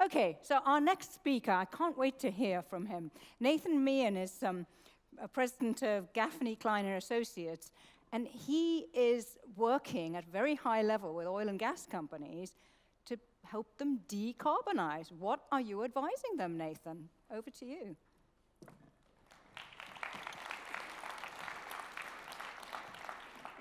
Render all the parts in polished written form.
Okay, so our next speaker, I can't wait to hear from him. Nathan Meehan is president of Gaffney Kleiner Associates, and he is working at very high level with oil and gas companies to help them decarbonize. What are you advising them, Nathan? Over to you.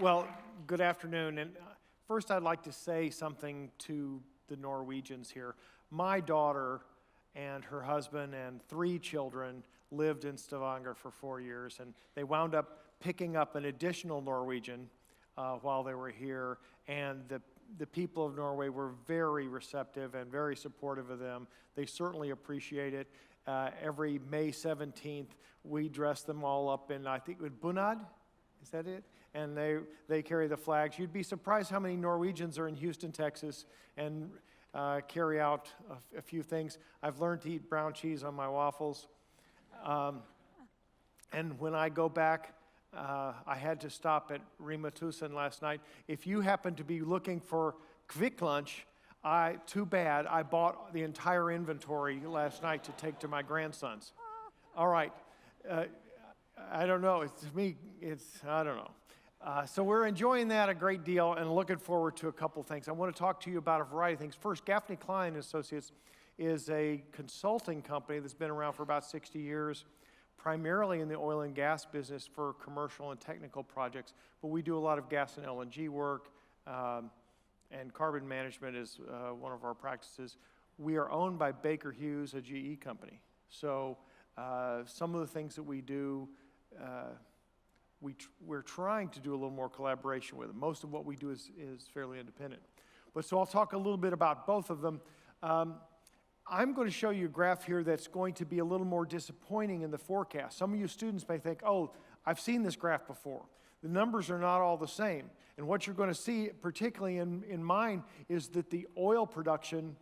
Well, good afternoon. And first, I'd like to say something to the Norwegians here. My daughter and her husband and 3 children lived in Stavanger for 4 years, and they wound up picking up an additional Norwegian while they were here. And the people of Norway were very receptive and very supportive of them. They certainly appreciate it. Every May 17th, we dress them all up in, I think, with bunad. Is that it? And they carry the flags. You'd be surprised how many Norwegians are in Houston, Texas, and carry out a few things. I've learned to eat brown cheese on my waffles. And when I go back, I had to stop at Rema 1000 last night. If you happen to be looking for quick lunch, too bad. I bought the entire inventory last night to take to my grandsons. All right. I don't know. I don't know. So we're enjoying that a great deal and looking forward to a couple things. I want to talk to you about a variety of things. First, Gaffney Klein Associates is a consulting company that's been around for about 60 years, primarily in the oil and gas business for commercial and technical projects. But we do a lot of gas and LNG work, and carbon management is one of our practices. We are owned by Baker Hughes, a GE company. So some of the things that we do, we're trying to do a little more collaboration with them. Most of what we do is fairly independent. But so I'll talk a little bit about both of them. I'm going to show you a graph here that's going to be a little more disappointing in the forecast. Some of you students may think, oh, I've seen this graph before. The numbers are not all the same. And what you're going to see, particularly in mine, is that the oil production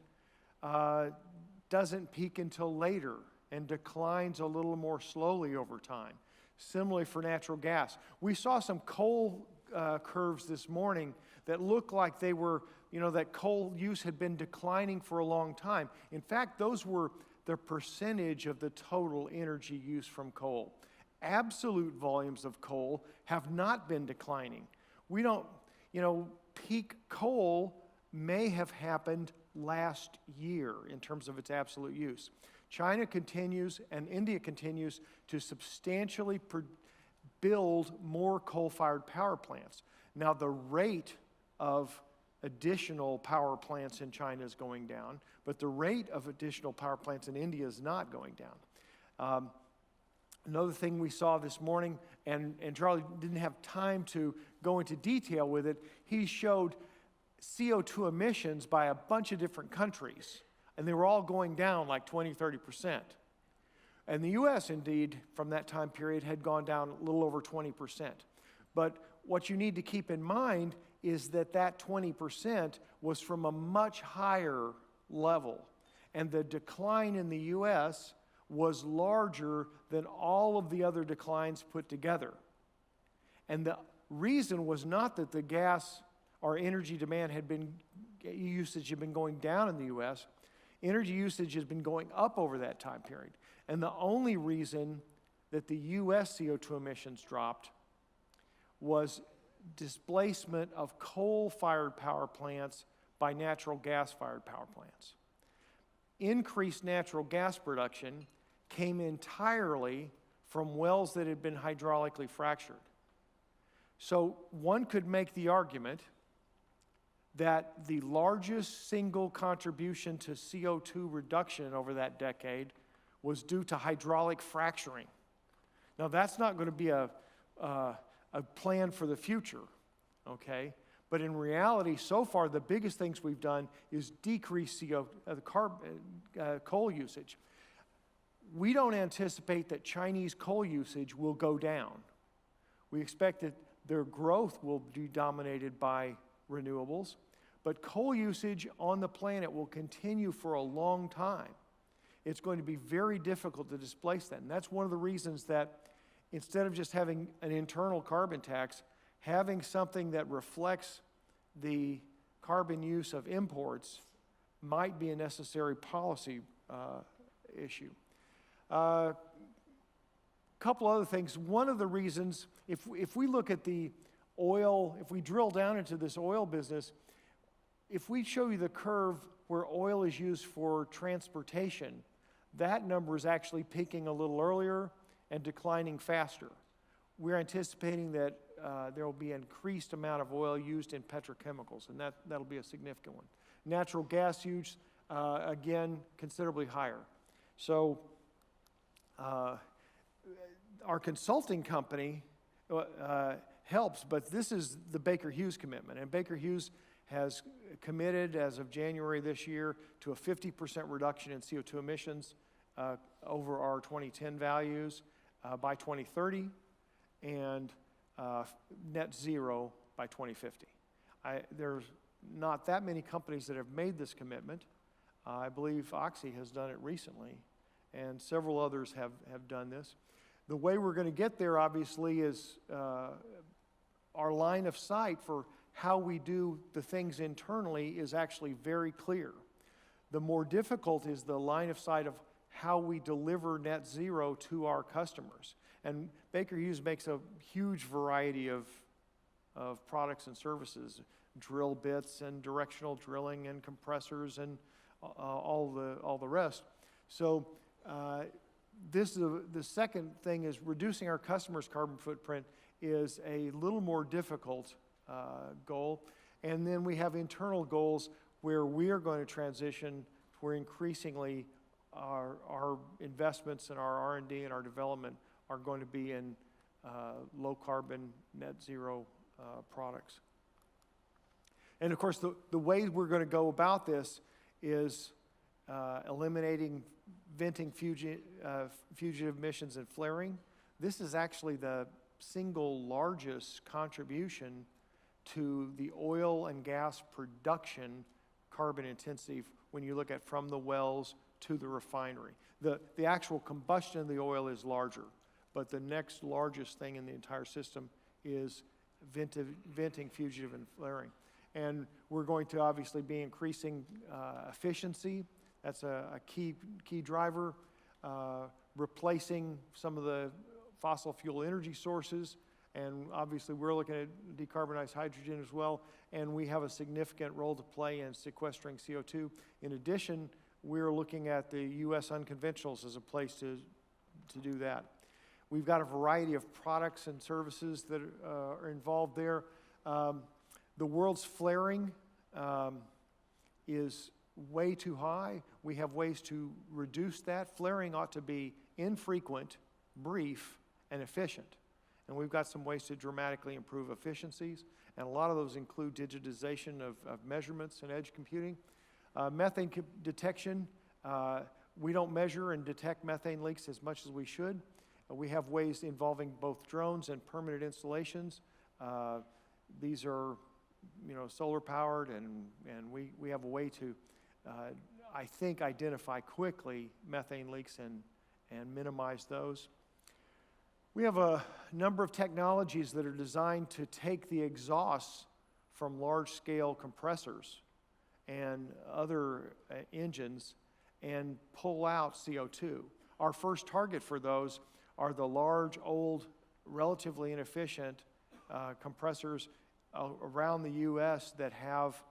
doesn't peak until later and declines a little more slowly over time. Similarly for natural gas. We saw some coal curves this morning that looked like they were, that coal use had been declining for a long time. In fact, those were the percentage of the total energy use from coal. Absolute volumes of coal have not been declining. We don't, peak coal may have happened last year in terms of its absolute use. China continues and India continues to substantially build more coal-fired power plants. Now, the rate of additional power plants in China is going down, but the rate of additional power plants in India is not going down. Another thing we saw this morning, and Charlie didn't have time to go into detail with it, he showed CO2 emissions by a bunch of different countries. And they were all going down like 20, 30%. And the US, indeed, from that time period, had gone down a little over 20%. But what you need to keep in mind is that that 20% was from a much higher level. And the decline in the US was larger than all of the other declines put together. And the reason was not that the gas or energy demand usage had been going down in the US. Energy usage has been going up over that time period. And the only reason that the US CO2 emissions dropped was displacement of coal-fired power plants by natural gas-fired power plants. Increased natural gas production came entirely from wells that had been hydraulically fractured. So one could make the argument that the largest single contribution to CO2 reduction over that decade was due to hydraulic fracturing. Now, that's not going to be a plan for the future, okay? But in reality, so far, the biggest things we've done is decrease coal usage. We don't anticipate that Chinese coal usage will go down. We expect that their growth will be dominated by renewables, but coal usage on the planet will continue for a long time. It's going to be very difficult to displace that. And that's one of the reasons that instead of just having an internal carbon tax, having something that reflects the carbon use of imports might be a necessary policy issue. Couple other things. One of the reasons, if we look at the oil, if we drill down into this oil business, if we show you the curve where oil is used for transportation, that number is actually peaking a little earlier and declining faster. We're anticipating that there will be an increased amount of oil used in petrochemicals, and that'll be a significant one. Natural gas use, again, considerably higher. So our consulting company helps, but this is the Baker Hughes commitment, and Baker Hughes has committed as of January this year to a 50% reduction in CO2 emissions over our 2010 values by 2030, and net zero by 2050. There's not that many companies that have made this commitment. I believe Oxy has done it recently, and several others have done this. The way we're going to get there, obviously, is our line of sight for how we do the things internally is actually very clear. The more difficult is the line of sight of how we deliver net zero to our customers. And Baker Hughes makes a huge variety of products and services, drill bits and directional drilling and compressors and all the rest. So this is the second thing is reducing our customers' carbon footprint is a little more difficult goal. And then we have internal goals where we are going to transition where increasingly our investments in our R&D and our development are going to be in low carbon net zero products. And of course, the way we're going to go about this is eliminating venting fugitive emissions and flaring. This is actually the single largest contribution to the oil and gas production carbon intensity when you look at from the wells to the refinery. The actual combustion of the oil is larger, but the next largest thing in the entire system is venting fugitive and flaring. And we're going to obviously be increasing efficiency. That's a key driver. Replacing some of the fossil fuel energy sources. And obviously we're looking at decarbonized hydrogen as well. And we have a significant role to play in sequestering CO2. In addition, we're looking at the U.S. unconventionals as a place to do that. We've got a variety of products and services that are involved there. The world's flaring is way too high. We have ways to reduce that. Flaring ought to be infrequent, brief, and efficient. And we've got some ways to dramatically improve efficiencies. And a lot of those include digitization of measurements and edge computing. Methane detection. We don't measure and detect methane leaks as much as we should. We have ways involving both drones and permanent installations. These are, solar powered, and we have a way to, I think, identify quickly methane leaks and minimize those. We have a number of technologies that are designed to take the exhausts from large-scale compressors and other engines and pull out CO2. Our first target for those are the large, old, relatively inefficient compressors around the U.S. that have,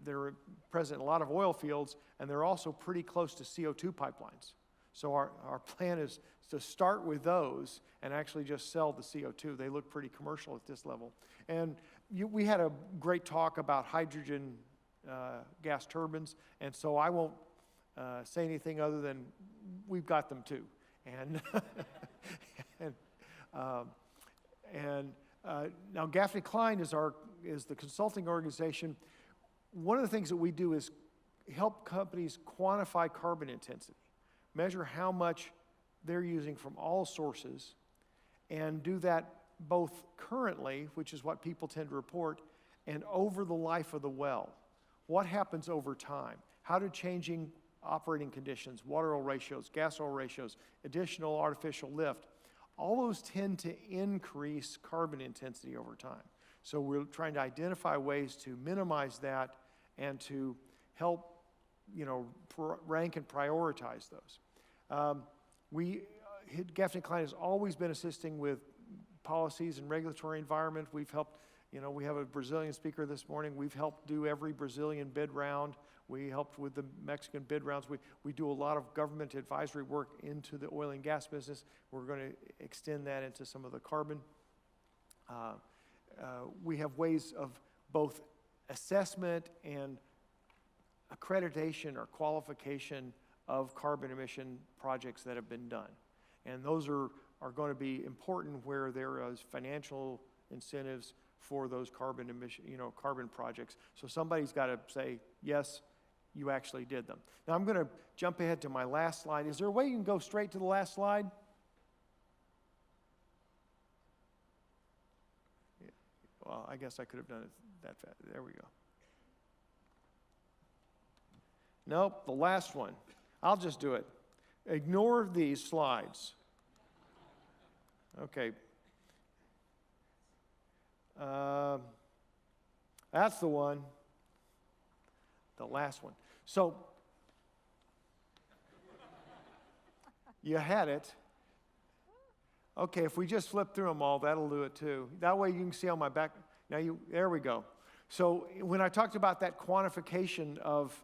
they're present in a lot of oil fields, and they're also pretty close to CO2 pipelines. So our plan is to start with those and actually just sell the CO2. They look pretty commercial at this level. And we had a great talk about hydrogen gas turbines, and so I won't say anything other than we've got them too. And now Gaffney Klein is the consulting organization. One of the things that we do is help companies quantify carbon intensity, measure how much they're using from all sources, and do that both currently, which is what people tend to report, and over the life of the well. What happens over time? How do changing operating conditions, water oil ratios, gas oil ratios, additional artificial lift, all those tend to increase carbon intensity over time. So we're trying to identify ways to minimize that and to help, rank and prioritize those. Gaffney Klein has always been assisting with policies and regulatory environment. We've helped, we have a Brazilian speaker this morning. We've helped do every Brazilian bid round. We helped with the Mexican bid rounds. We do a lot of government advisory work into the oil and gas business. We're going to extend that into some of the carbon. We have ways of both assessment and accreditation or qualification of carbon emission projects that have been done. And those are going to be important where there is financial incentives for those carbon emission, carbon projects. So somebody's got to say, yes, you actually did them. Now I'm going to jump ahead to my last slide. Is there a way you can go straight to the last slide? Yeah. Well, I guess I could have done it that fast. There we go. Nope, the last one. I'll just do it. Ignore these slides. Okay. That's the one. The last one. So, you had it. Okay, if we just flip through them all, that'll do it too. That way you can see on my back. Now, there we go. So, when I talked about that quantification of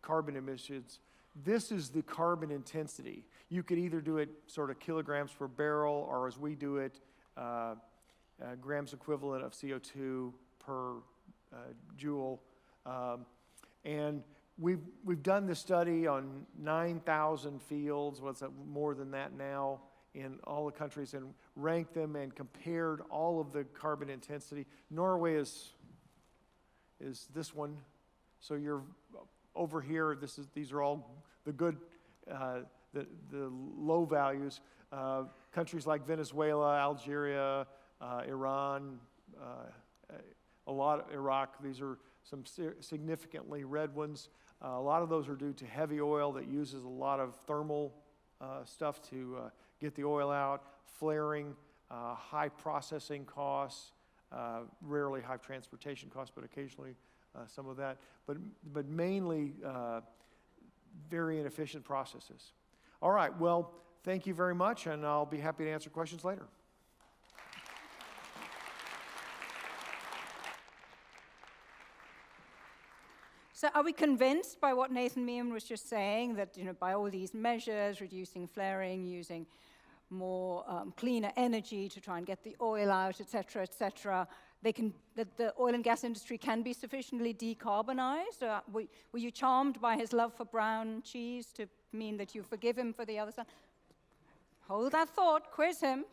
carbon emissions, this is the carbon intensity. You could either do it sort of kilograms per barrel, or as we do it, grams equivalent of CO2 per joule. And we've done this study on 9,000 fields, what's more than that now, in all the countries, and ranked them and compared all of the carbon intensity. Norway is this one. So you're over here. These are all the good, the low values. Countries like Venezuela, Algeria, Iran, a lot of Iraq. These are some significantly red ones. A lot of those are due to heavy oil that uses a lot of thermal stuff to get the oil out, flaring, high processing costs, rarely high transportation costs, but occasionally some of that, but mainly very inefficient processes. All right, well, thank you very much, and I'll be happy to answer questions later. So are we convinced by what Nathan Meehan was just saying, that by all these measures, reducing flaring, using more cleaner energy to try and get the oil out, et cetera, that the oil and gas industry can be sufficiently decarbonized? Were you charmed by his love for brown cheese to mean that you forgive him for the other side? Hold that thought. Quiz him.